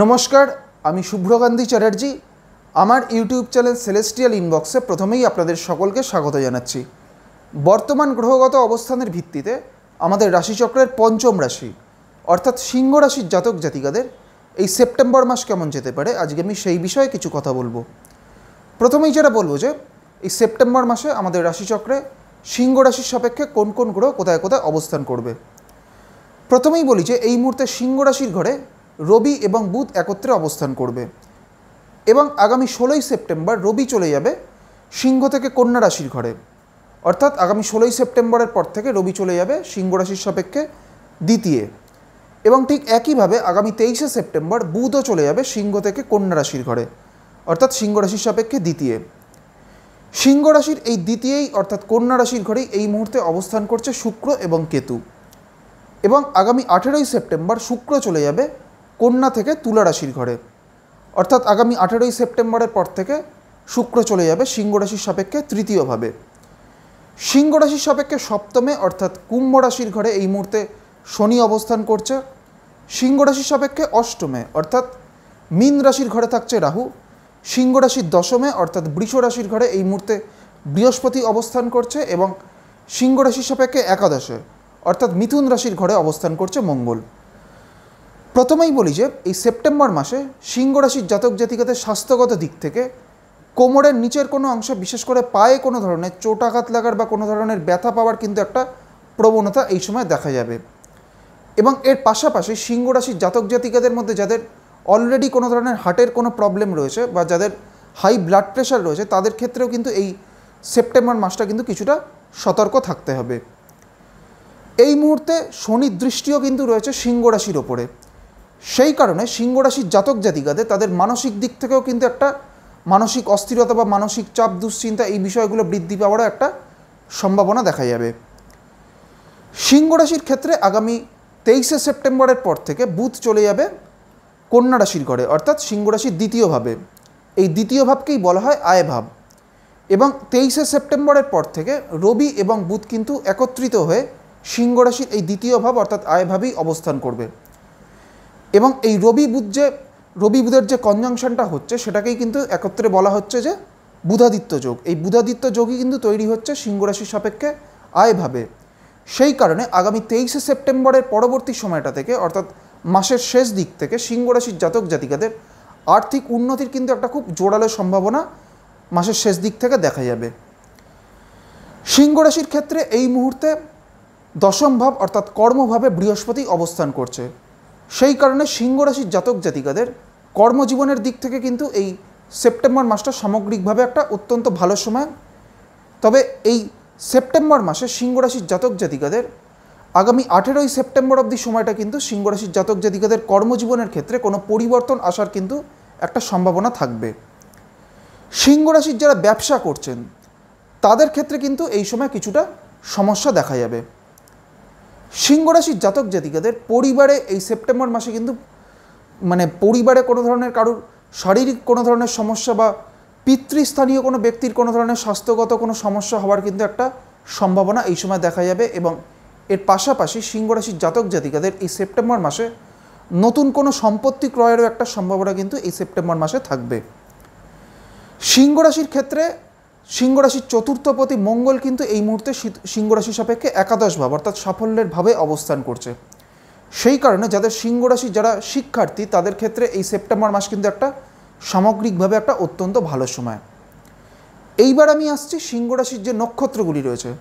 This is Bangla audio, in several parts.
নমস্কার, আমি শুভ্রকান্তি চ্যাটার্জি। আমার ইউটিউব চ্যানেল সেলেস্টিয়াল ইনবক্সে প্রথমেই আপনাদের সকলকে স্বাগত জানাচ্ছি। বর্তমান গ্রহগত অবস্থানের ভিত্তিতে আমাদের রাশিচক্রের পঞ্চম রাশি অর্থাৎ সিংহ রাশির জাতক জাতিকাদের এই সেপ্টেম্বর মাস কেমন যেতে পারে, আজকে আমি সেই বিষয়ে কিছু কথা বলবো। প্রথমেই যেটা বলবো যে এই সেপ্টেম্বর মাসে আমাদের রাশিচক্রে সিংহ রাশির সাপেক্ষে কোন কোন গ্রহ কোথায় কোথায় অবস্থান করবে। প্রথমেই বলি যে এই মুহূর্তে সিংহ রাশির ঘরে রবি এবং বুধ একত্রে অবস্থান করবে এবং আগামী 16ই সেপ্টেম্বর রবি চলে যাবে সিংহ থেকে কন্যা রাশির ঘরে। অর্থাৎ আগামী 16ই সেপ্টেম্বরের পর থেকে রবি চলে যাবে সিংহ রাশির সাপেক্ষে দ্বিতীয়, এবং ঠিক একইভাবে আগামী 23শে সেপ্টেম্বর বুধও চলে যাবে সিংহ থেকে কন্যা রাশির ঘরে, অর্থাৎ সিংহ রাশির সাপেক্ষে দ্বিতীয়। সিংহ রাশির এই দ্বিতীয়ই অর্থাৎ কন্যা রাশির ঘরেই এই মুহূর্তে অবস্থান করছে শুক্র এবং কেতু, এবং আগামী 18ই সেপ্টেম্বর শুক্র চলে যাবে কন্যা থেকে তুলা রাশির ঘরে। অর্থাৎ আগামী 18ই সেপ্টেম্বরের পর থেকে শুক্র চলে যাবে সিংহ রাশির সাপেক্ষে তৃতীয়ভাবে। সিংহ রাশির সাপেক্ষে সপ্তমে অর্থাৎ কুম্ভ রাশির ঘরে এই মুহূর্তে শনি অবস্থান করছে। সিংহ রাশির সাপেক্ষে অষ্টমে অর্থাৎ মীন রাশির ঘরে থাকছে রাহু। সিংহ রাশির দশমে অর্থাৎ বৃষ রাশির ঘরে এই মুহূর্তে বৃহস্পতি অবস্থান করছে, এবং সিংহ রাশির সাপেক্ষে একাদশে অর্থাৎ মিথুন রাশির ঘরে অবস্থান করছে মঙ্গল। প্রথমেই বলি যে এই সেপ্টেম্বর মাসে সিংহ রাশির জাতক জাতিকাদের স্বাস্থ্যগত দিক থেকে কোমরের নিচের কোনো অংশে, বিশেষ করে পায়ে কোনো ধরনের চোটাঘাত লাগার বা কোনো ধরনের ব্যথা পাওয়ার কিন্তু একটা প্রবণতা এই সময় দেখা যাবে। এবং এর পাশাপাশি সিংহ রাশির জাতক জাতিকাদের মধ্যে যাদের অলরেডি কোনো ধরনের হার্টের কোনো প্রবলেম রয়েছে বা যাদের হাই ব্লাড প্রেশার রয়েছে, তাদের ক্ষেত্রেও কিন্তু এই সেপ্টেম্বর মাসটা কিন্তু কিছুটা সতর্ক থাকতে হবে। এই মুহূর্তে শনির দৃষ্টিও কিন্তু রয়েছে সিংহ রাশির ওপরে। সেই কারণে সিংহ রাশির জাতক জাতিকাদের তাদের মানসিক দিক থেকেও কিন্তু একটা মানসিক অস্থিরতা বা মানসিক চাপ, দুশ্চিন্তা, এই বিষয়গুলো বৃদ্ধি পাওয়ারও একটা সম্ভাবনা দেখা যাবে। সিংহ রাশির ক্ষেত্রে আগামী 23শে সেপ্টেম্বরের পর থেকে বুধ চলে যাবে কন্যা রাশির ঘরে, অর্থাৎ সিংহ রাশির দ্বিতীয় ভাবে। এই দ্বিতীয় ভাবকেই বলা হয় আয় ভাব। এবং 23শে সেপ্টেম্বরের পর থেকে রবি এবং বুধ কিন্তু একত্রিত হয়ে সিংহ রাশির এই দ্বিতীয় ভাব অর্থাৎ আয় ভাবেই অবস্থান করবে। এবং এই রবি বুধের যে কনজাংশনটা হচ্ছে সেটাকেই কিন্তু একত্রে বলা হচ্ছে যে বুধাদিত্য যোগ। এই বুধাদিত্য যোগই কিন্তু তৈরি হচ্ছে সিংহ রাশির সাপেক্ষে আয় ভাবে। সেই কারণে আগামী 23শে সেপ্টেম্বরের পরবর্তী সময়টা থেকে অর্থাৎ মাসের শেষ দিক থেকে সিংহ রাশির জাতক জাতিকাদের আর্থিক উন্নতির কিন্তু একটা খুব জোরালো সম্ভাবনা মাসের শেষ দিক থেকে দেখা যাবে। সিংহ রাশির ক্ষেত্রে এই মুহূর্তে দশম ভাব অর্থাৎ কর্মভাবে বৃহস্পতি অবস্থান করছে। সেই কারণে সিংহ রাশির জাতক জাতিকাদের কর্মজীবনের দিক থেকে কিন্তু এই সেপ্টেম্বর মাসটা সামগ্রিকভাবে একটা অত্যন্ত ভালো সময়। তবে এই সেপ্টেম্বর মাসে সিংহ রাশির জাতক জাতিকাদের আগামী 18ই সেপ্টেম্বর অবধি সময়টা কিন্তু সিংহ রাশির জাতক জাতিকাদের কর্মজীবনের ক্ষেত্রে কোনো পরিবর্তন আসার কিন্তু একটা সম্ভাবনা থাকবে। সিংহ রাশির যারা ব্যবসা করছেন তাদের ক্ষেত্রে কিন্তু এই সময় কিছুটা সমস্যা দেখা যাবে। সিংহ রাশির জাতক জাতিকাদের পরিবারে এই সেপ্টেম্বর মাসে কিন্তু পরিবারে কোনো ধরনের কারোর শারীরিক কোনো ধরনের সমস্যা বা পিতৃস্থানীয় কোনো ব্যক্তির কোনো ধরনের স্বাস্থ্যগত কোনো সমস্যা হওয়ার কিন্তু একটা সম্ভাবনা এই সময় দেখা যাবে। এবং এর পাশাপাশি সিংহ রাশির জাতক জাতিকাদের এই সেপ্টেম্বর মাসে নতুন কোনো সম্পত্তি ক্রয়েরও একটা সম্ভাবনা কিন্তু এই সেপ্টেম্বর মাসে থাকবে। সিংহ রাশির ক্ষেত্রে সিংহ রাশির চতুর্থপতি মঙ্গল কিন্তু এই মুহূর্তে সিংহ রাশির সাপেক্ষে একাদশ ভাব অর্থাৎ সাফল্যের ভাবে অবস্থান করছে। সেই কারণে যাদের সিংহ রাশির যারা শিক্ষার্থী তাদের ক্ষেত্রে এই সেপ্টেম্বর মাস কিন্তু একটা সামগ্রিকভাবে একটা অত্যন্ত ভালো সময়। এইবার আমি আসছি সিংহ রাশির যে নক্ষত্রগুলি রয়েছে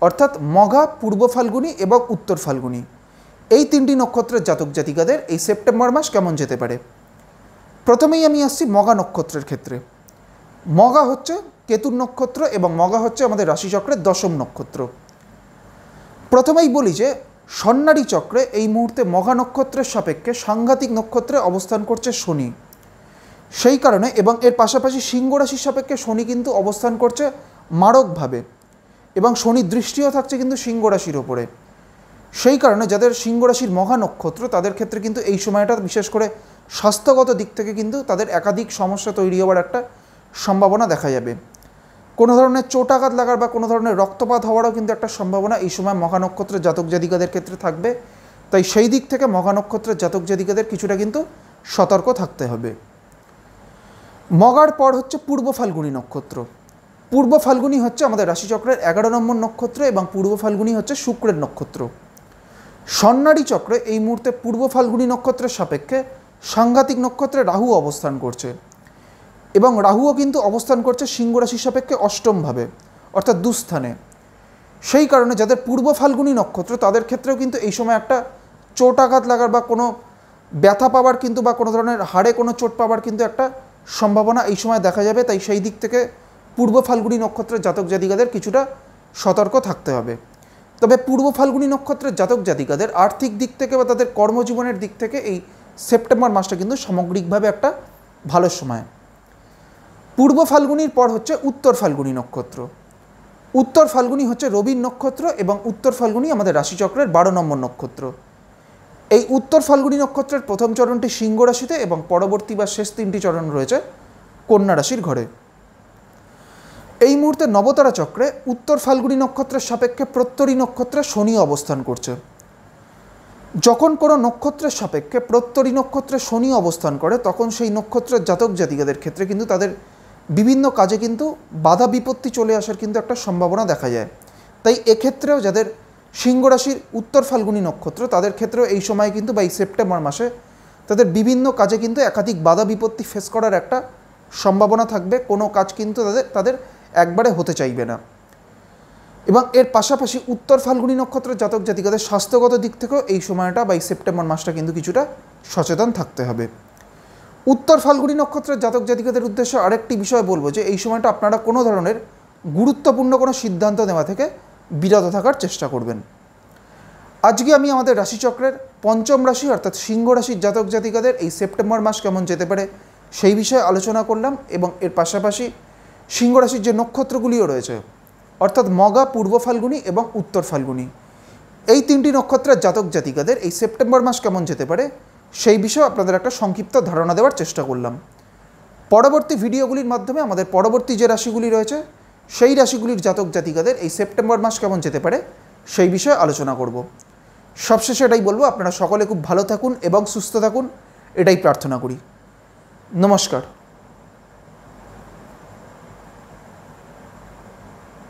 অর্থাৎ মঘা, পূর্ব ফাল্গুনী এবং উত্তর ফাল্গুনী, এই তিনটি নক্ষত্রের জাতক জাতিকাদের এই সেপ্টেম্বর মাস কেমন যেতে পারে। প্রথমেই আমি আসছি মঘা নক্ষত্রের ক্ষেত্রে। মঘা হচ্ছে কেতুর নক্ষত্র এবং মঘা হচ্ছে আমাদের রাশিচক্রের দশম নক্ষত্র। প্রথমেই বলি যে স্বর্ণালী চক্রে এই মুহূর্তে মঘা নক্ষত্রের সাপেক্ষে সাংঘাতিক নক্ষত্রে অবস্থান করছে শনি। সেই কারণে এবং এর পাশাপাশি সিংহ রাশির সাপেক্ষে শনি কিন্তু অবস্থান করছে মারকভাবে, এবং শনির দৃষ্টিও থাকছে কিন্তু সিংহ রাশির ওপরে। সেই কারণে যাদের সিংহ রাশির মঘা নক্ষত্র তাদের ক্ষেত্রে কিন্তু এই সময়টা বিশেষ করে স্বাস্থ্যগত দিক থেকে কিন্তু তাদের একাধিক সমস্যা তৈরি হওয়ার একটা সম্ভাবনা দেখা যাবে। কোনো ধরনের চোটাঘাত লাগার বা কোনো ধরনের রক্তপাত হওয়ারও কিন্তু একটা সম্ভাবনা এই সময় মঘা নক্ষত্রের জাতক জাতিকাদের ক্ষেত্রে থাকবে। তাই সেই দিক থেকে মঘা নক্ষত্রের জাতক জাতিকাদের কিছুটা কিন্তু সতর্ক থাকতে হবে। মগার পর হচ্ছে পূর্ব ফাল্গুনী নক্ষত্র। পূর্ব ফাল্গুনী হচ্ছে আমাদের রাশিচক্রের 11 নম্বর নক্ষত্র এবং পূর্ব ফাল্গুনী হচ্ছে শুক্রের নক্ষত্র। স্বর্ণালী চক্রে এই মুহূর্তে পূর্ব ফাল্গুনী নক্ষত্রের সাপেক্ষে সাংঘাতিক নক্ষত্রে রাহু অবস্থান করছে এবং রাহুও কিন্তু অবস্থান করছে সিংহ রাশির সাপেক্ষে অষ্টমভাবে অর্থাৎ দুস্থানে। সেই কারণে যাদের পূর্ব ফাল্গুনী নক্ষত্র তাদের ক্ষেত্রেও কিন্তু এই সময় একটা চোট আঘাত লাগার বা কোনো ব্যথা পাওয়ার কিন্তু বা কোনো ধরনের হাড়ে কোনো চোট পাওয়ার কিন্তু একটা সম্ভাবনা এই সময় দেখা যাবে। তাই সেই দিক থেকে পূর্ব ফাল্গুনী নক্ষত্রের জাতক জাতিকাদের কিছুটা সতর্ক থাকতে হবে। তবে পূর্ব ফাল্গুনী নক্ষত্রের জাতক জাতিকাদের আর্থিক দিক থেকে বা তাদের কর্মজীবনের দিক থেকে এই সেপ্টেম্বর মাসটা কিন্তু সামগ্রিকভাবে একটা ভালো সময়। পূর্ব ফাল্গুনির পর হচ্ছে উত্তর ফাল্গুনী নক্ষত্র। উত্তর ফাল্গুনী হচ্ছে রবির নক্ষত্র এবং উত্তর ফাল্গুনী আমাদের রাশিচক্রের 12 নম্বর নক্ষত্র। এই উত্তর ফাল্গুনী নক্ষত্রের প্রথম চরণটি সিংহ রাশিতে এবং পরবর্তী বা শেষ 3টি চরণ রয়েছে কন্যা রাশির ঘরে। এই মুহূর্তে নবতারা চক্রে উত্তর ফাল্গুনী নক্ষত্রের সাপেক্ষে প্রত্যরী নক্ষত্রে শনি অবস্থান করছে। যখন কোনো নক্ষত্রের সাপেক্ষে প্রত্যরী নক্ষত্রে শনি অবস্থান করে তখন সেই নক্ষত্রের জাতক জাতিকাদের ক্ষেত্রে কিন্তু তাদের বিভিন্ন কাজে কিন্তু বাধা বিপত্তি চলে আসার কিন্তু একটা সম্ভাবনা দেখা যায়। তাই এক্ষেত্রেও যাদের সিংহ রাশির উত্তর ফাল্গুনী নক্ষত্র তাদের ক্ষেত্রেও এই সময় কিন্তু বা এই সেপ্টেম্বর মাসে তাদের বিভিন্ন কাজে কিন্তু একাধিক বাধা বিপত্তি ফেস করার একটা সম্ভাবনা থাকবে। কোনো কাজ কিন্তু তাদের একবারে হতে চাইবে না। এবং এর পাশাপাশি উত্তর ফাল্গুনী নক্ষত্রের জাতক জাতিকাদের স্বাস্থ্যগত দিক থেকেও এই সময়টা বা এই সেপ্টেম্বর মাসটা কিন্তু কিছুটা সচেতন থাকতে হবে। উত্তর ফাল্গুনী নক্ষত্রের জাতক জাতিকাদের উদ্দেশ্যে আরেকটি বিষয় বলবো যে এই সময়টা আপনারা কোনো ধরনের গুরুত্বপূর্ণ কোনো সিদ্ধান্ত নেওয়া থেকে বিরত থাকার চেষ্টা করবেন। আজকে আমি আমাদের রাশিচক্রের পঞ্চম রাশি অর্থাৎ সিংহ রাশির জাতক জাতিকাদের এই সেপ্টেম্বর মাস কেমন যেতে পারে সেই বিষয়ে আলোচনা করলাম এবং এর পাশাপাশি সিংহ রাশির যে নক্ষত্রগুলিও রয়েছে অর্থাৎ মগা, পূর্ব ফাল্গুনী এবং উত্তর ফাল্গুনী এই 3টি নক্ষত্রের জাতক জাতিকাদের এই সেপ্টেম্বর মাস কেমন যেতে পারে সেই বিষয়ে আপনাদের একটা সংক্ষিপ্ত ধারণা দেওয়ার চেষ্টা করলাম। পরবর্তী ভিডিওগুলির মাধ্যমে আমাদের পরবর্তী যে রাশিগুলি রয়েছে সেই রাশিগুলির জাতক জাতিকাদের এই সেপ্টেম্বর মাস কেমন যেতে পারে সেই বিষয়ে আলোচনা করব। সবশেষে এটাই বলবো, আপনারা সকলে খুব ভালো থাকুন এবং সুস্থ থাকুন, এটাই প্রার্থনা করি। নমস্কার।